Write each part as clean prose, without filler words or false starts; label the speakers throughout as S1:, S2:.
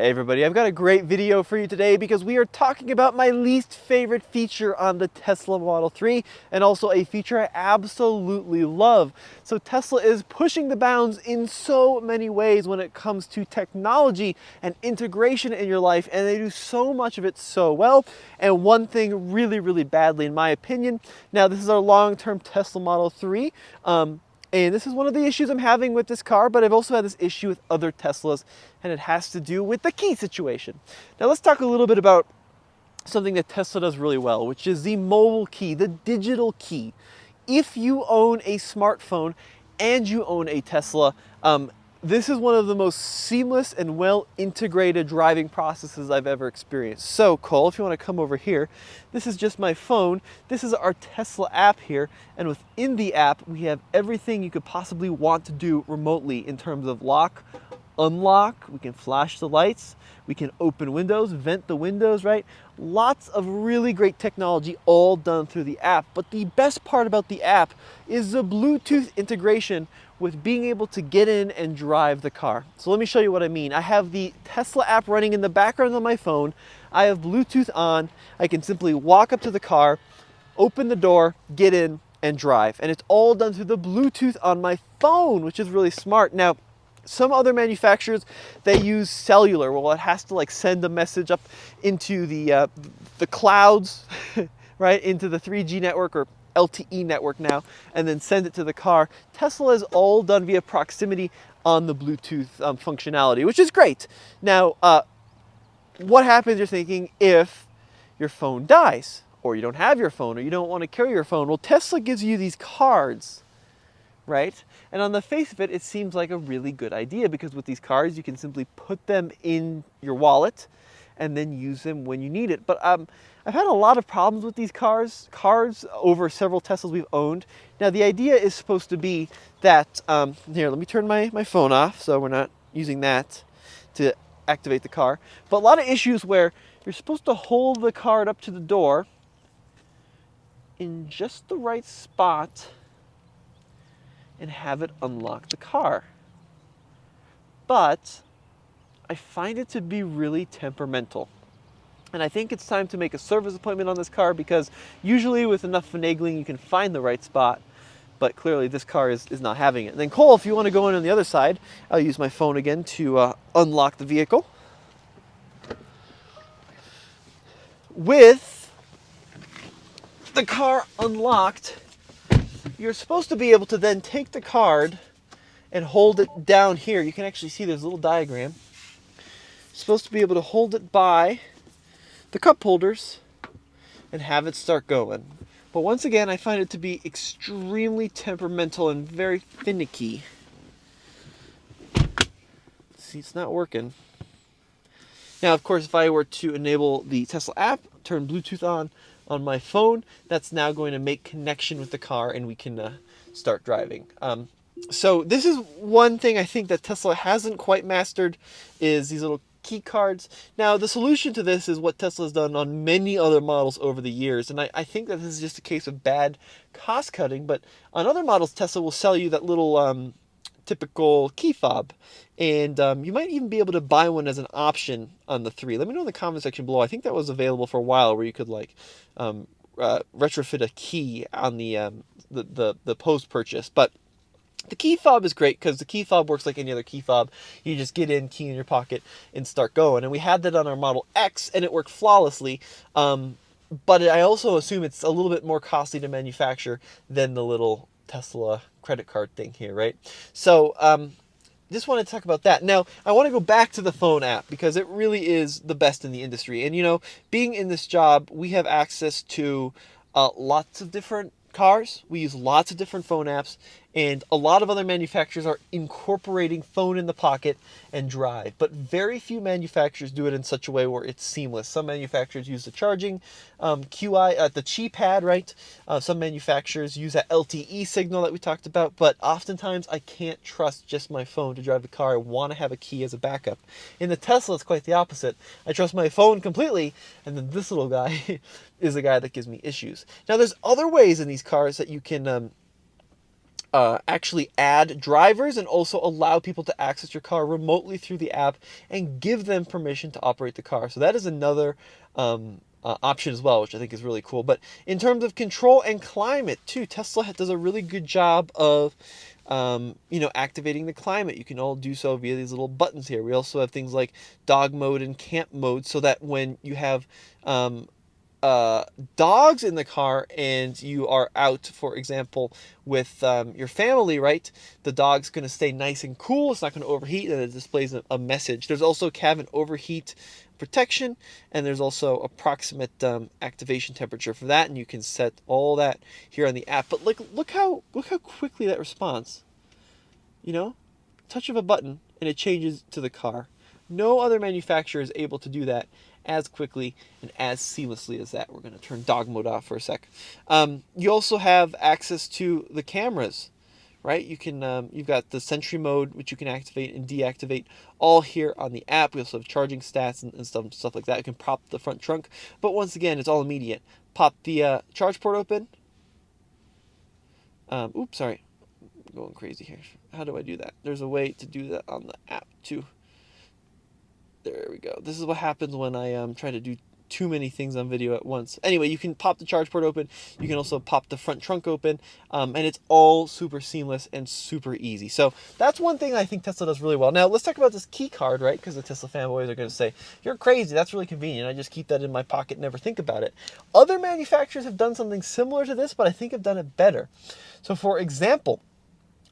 S1: Hey everybody, I've got a great video for you today because we are talking about my least favorite feature on the Tesla Model 3 and also a feature I absolutely love. So Tesla is pushing the bounds in so many ways when it comes to technology and integration in your life, and they do so much of it so well, and one thing really badly in my opinion. Now this is our long-term Tesla Model 3. And this is one of the issues I'm having with this car, but I've also had this issue with other Teslas, and it has to do with the key situation. Now let's talk a little bit about something that Tesla does really well, which is the mobile key, the digital key. If you own a smartphone and you own a Tesla, this is one of the most seamless and well integrated driving processes I've ever experienced. So Cole, if you want to come over here, this is just my phone. This is our Tesla app here, and within the app we have everything you could possibly want to do remotely in terms of lock, unlock, we can flash the lights, we can open windows, vent the windows, right? Lots of really great technology all done through the app. But the best part about the app is the Bluetooth integration with being able to get in and drive the car. So let me show you what I mean. I have the Tesla app running in the background on my phone. I have Bluetooth on. I can simply walk up to the car, open the door, get in, and drive. And it's all done through the Bluetooth on my phone, which is really smart. Now, some other manufacturers, they use cellular. Well, it has to like send a message up into the clouds, right, into the 3G network or LTE network now, and then send it to the car. Tesla is all done via proximity on the Bluetooth functionality, which is great. Now, what happens, you're thinking, if your phone dies, or you don't have your phone, or you don't want to carry your phone? Well, Tesla gives you these cards, right? And on the face of it, it seems like a really good idea, because with these cards, you can simply put them in your wallet and then use them when you need it. But I've had a lot of problems with these cards over several Teslas we've owned. Now, the idea is supposed to be that, here, let me turn my phone off so we're not using that to activate the car. But a lot of issues where you're supposed to hold the card up to the door in just the right spot and have it unlock the car. But I find it to be really temperamental. And I think it's time to make a service appointment on this car, because usually with enough finagling you can find the right spot, but clearly this car is not having it. And then Cole, if you want to go in on the other side, I'll use my phone again to unlock the vehicle. With the car unlocked, you're supposed to be able to then take the card and hold it down here. You can actually see there's a little diagram. You're supposed to be able to hold it by the cup holders and have it start going. But once again, I find it to be extremely temperamental and very finicky. See, it's not working. Now, of course, if I were to enable the Tesla app, turn Bluetooth on my phone, that's now going to make connection with the car and we can start driving. So this is one thing I think that Tesla hasn't quite mastered, is these little key cards. Now, the solution to this is what Tesla has done on many other models over the years, and I think that this is just a case of bad cost cutting, but on other models, Tesla will sell you that little typical key fob, and you might even be able to buy one as an option on the 3. Let me know in the comment section below. I think that was available for a while, where you could like retrofit a key on the post purchase. But the key fob is great because the key fob works like any other key fob. You just get in, key in your pocket, and start going. And we had that on our Model X, and it worked flawlessly. But I also assume it's a little bit more costly to manufacture than the little Tesla credit card thing here, right? So just want to talk about that. Now, I want to go back to the phone app, because it really is the best in the industry. And, you know, being in this job, we have access to lots of different cars. We use lots of different phone apps, and a lot of other manufacturers are incorporating phone in the pocket and drive, but very few manufacturers do it in such a way where it's seamless. Some manufacturers use the charging QI, the Qi pad, right? Some manufacturers use that LTE signal that we talked about, but oftentimes I can't trust just my phone to drive the car. I want to have a key as a backup. In the Tesla, it's quite the opposite. I trust my phone completely, and then this little guy is the guy that gives me issues. Now, there's other ways in these cars that you can actually add drivers and also allow people to access your car remotely through the app and give them permission to operate the car. So that is another option as well, which I think is really cool. But in terms of control and climate too, Tesla does a really good job of activating the climate. You can all do so via these little buttons here. We also have things like dog mode and camp mode, so that when you have dogs in the car and you are out, for example, with your family, right? The dog's going to stay nice and cool. It's not going to overheat, and it displays a message. There's also cabin overheat protection, and there's also approximate activation temperature for that, and you can set all that here on the app. But look how quickly that responds. You know, touch of a button and it changes to the car. No other manufacturer is able to do that as quickly and as seamlessly as that. We're going to turn dog mode off for a sec. You also have access to the cameras, right? You can you've got the Sentry mode, which you can activate and deactivate, all here on the app. We also have charging stats and stuff like that. You can pop the front trunk, but once again, it's all immediate. Pop the charge port open. Oops, sorry, I'm going crazy here. How do I do that? There's a way to do that on the app too. There we go. This is what happens when I try to do too many things on video at once. Anyway, you can pop the charge port open. You can also pop the front trunk open, and it's all super seamless and super easy. So that's one thing I think Tesla does really well. Now let's talk about this key card, right? Because the Tesla fanboys are going to say, "You're crazy. That's really convenient. I just keep that in my pocket, and never think about it." Other manufacturers have done something similar to this, but I think have done it better. So, for example,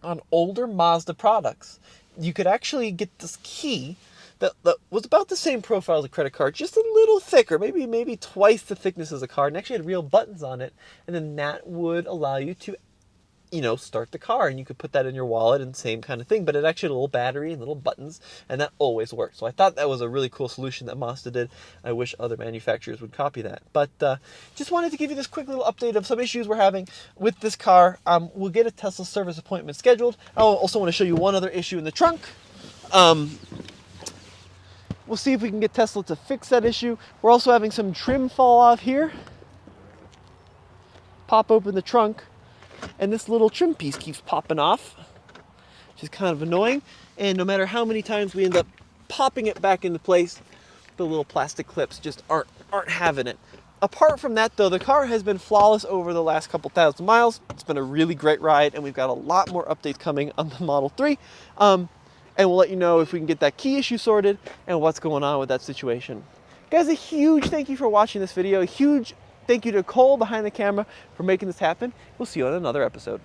S1: on older Mazda products, you could actually get this key that was about the same profile as a credit card, just a little thicker, maybe twice the thickness as a card, and actually had real buttons on it, and then that would allow you to, start the car, and you could put that in your wallet and same kind of thing, but it actually had a little battery and little buttons, and that always worked. So I thought that was a really cool solution that Mazda did. I wish other manufacturers would copy that. But just wanted to give you this quick little update of some issues we're having with this car. We'll get a Tesla service appointment scheduled. I also want to show you one other issue in the trunk. We'll see if we can get Tesla to fix that issue. We're also having some trim fall off here. Pop open the trunk, and this little trim piece keeps popping off, which is kind of annoying. And no matter how many times we end up popping it back into place, the little plastic clips just aren't having it. Apart from that, though, the car has been flawless over the last couple thousand miles. It's been a really great ride, and we've got a lot more updates coming on the Model 3. And we'll let you know if we can get that key issue sorted and what's going on with that situation. Guys, a huge thank you for watching this video. A huge thank you to Cole behind the camera for making this happen. We'll see you on another episode.